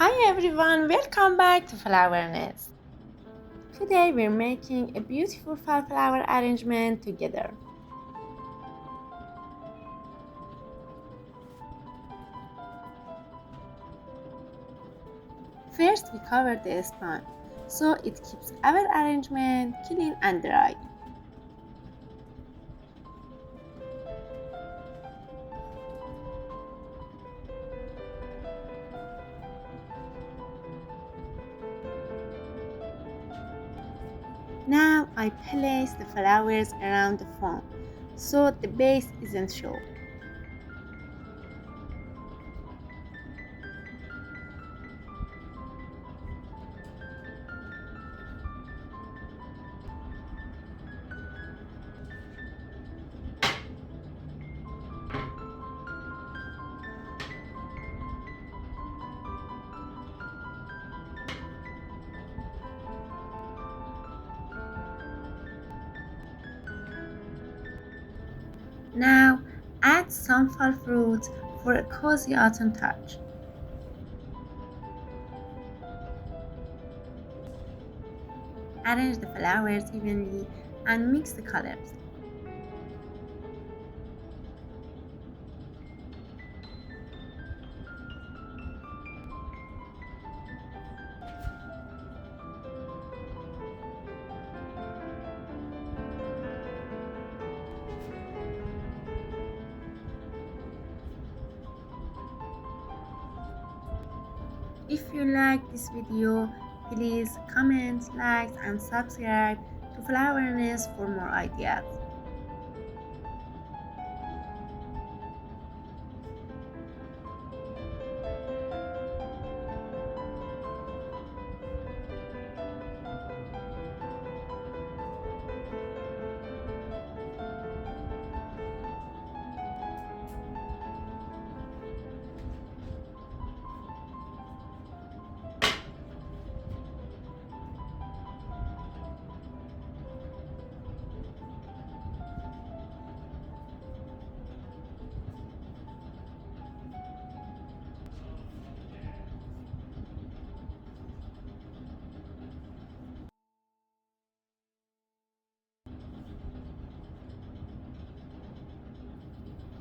Hi everyone, welcome back to FlowerNest. Today we're making a beautiful fall flower arrangement together. First we cover the sponge so it keeps our arrangement clean and dry. Now I place the flowers around the foam so the base isn't shown. Now add some fall fruit for a cozy autumn touch. Arrange the flowers evenly and mix the colors. If you like this video, please comment, like and subscribe to FlowerNest for more ideas.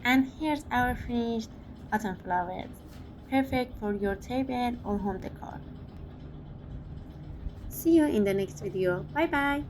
And here's our finished autumn flowers, perfect for your table or home decor. See you in the next video. Bye bye.